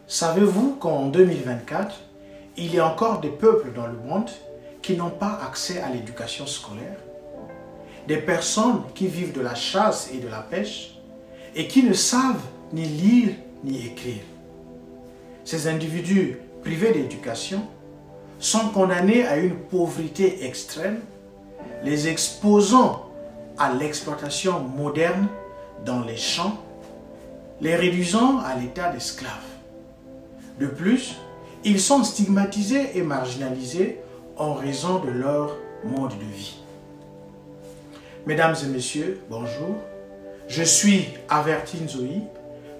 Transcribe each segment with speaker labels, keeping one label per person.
Speaker 1: Savez-vous qu'en 2024, il y a encore des peuples dans le monde qui n'ont pas accès à l'éducation scolaire? Des personnes qui vivent de la chasse et de la pêche et qui ne savent ni lire ni écrire. Ces individus privés d'éducation sont condamnés à une pauvreté extrême, les exposant à l'exploitation moderne dans les champs, les réduisant à l'état d'esclaves. De plus, ils sont stigmatisés et marginalisés en raison de leur mode de vie. Mesdames et messieurs, bonjour. Je suis Avertine Zoï,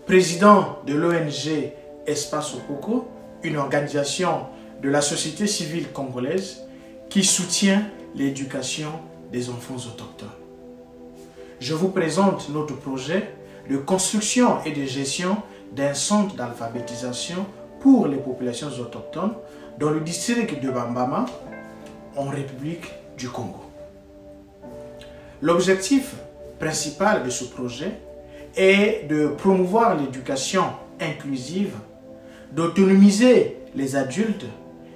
Speaker 1: président de l'ONG Espace Okoko, une organisation de la société civile congolaise qui soutient l'éducation des enfants autochtones. Je vous présente notre projet de construction et de gestion d'un centre d'alphabétisation pour les populations autochtones dans le district de Bambama, en République du Congo. L'objectif principal de ce projet est de promouvoir l'éducation inclusive, d'autonomiser les adultes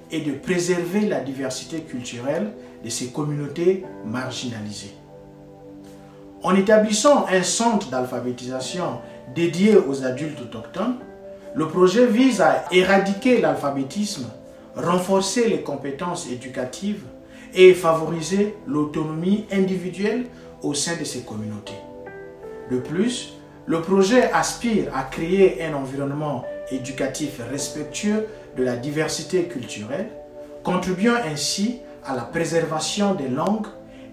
Speaker 1: et de préserver la diversité culturelle de ces communautés marginalisées. En établissant un centre d'alphabétisation dédié aux adultes autochtones, le projet vise à éradiquer l'alphabétisme, renforcer les compétences éducatives et favoriser l'autonomie individuelle au sein de ces communautés. De plus, le projet aspire à créer un environnement éducatif respectueux de la diversité culturelle, contribuant ainsi à la préservation des langues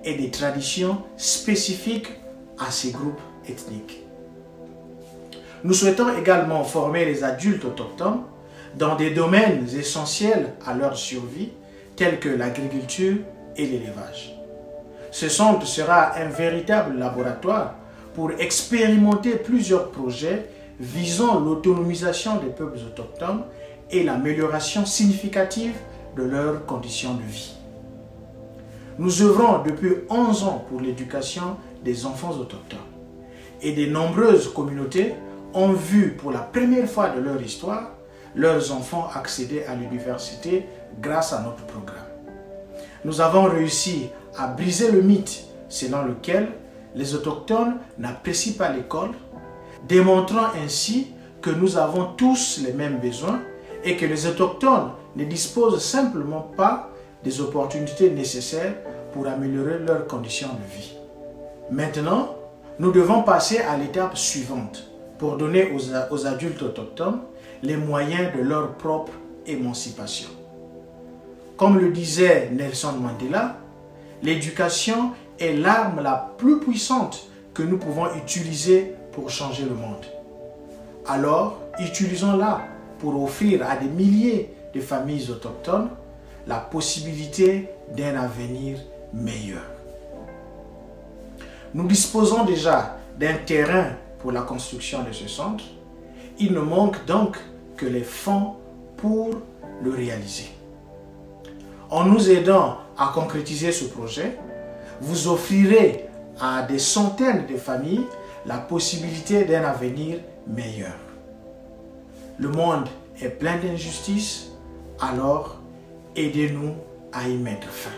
Speaker 1: et des traditions spécifiques à ces groupes ethniques. Nous souhaitons également former les adultes autochtones dans des domaines essentiels à leur survie, tels que l'agriculture et l'élevage. Ce centre sera un véritable laboratoire pour expérimenter plusieurs projets visant l'autonomisation des peuples autochtones et l'amélioration significative de leurs conditions de vie. Nous œuvrons depuis 11 ans pour l'éducation des enfants autochtones et de nombreuses communautés ont vu pour la première fois de leur histoire leurs enfants accéder à l'université grâce à notre programme. Nous avons réussi à briser le mythe selon lequel les autochtones n'apprécient pas l'école, démontrant ainsi que nous avons tous les mêmes besoins et que les autochtones ne disposent simplement pas des opportunités nécessaires pour améliorer leurs conditions de vie. Maintenant, nous devons passer à l'étape suivante pour donner aux adultes autochtones les moyens de leur propre émancipation. Comme le disait Nelson Mandela, l'éducation est l'arme la plus puissante que nous pouvons utiliser pour changer le monde. Alors, utilisons-la pour offrir à des milliers de familles autochtones la possibilité d'un avenir meilleur. Nous disposons déjà d'un terrain pour la construction de ce centre. Il ne manque donc que les fonds pour le réaliser. En nous aidant à concrétiser ce projet, vous offrirez à des centaines de familles la possibilité d'un avenir meilleur. Le monde est plein d'injustices, alors aidez-nous à y mettre fin.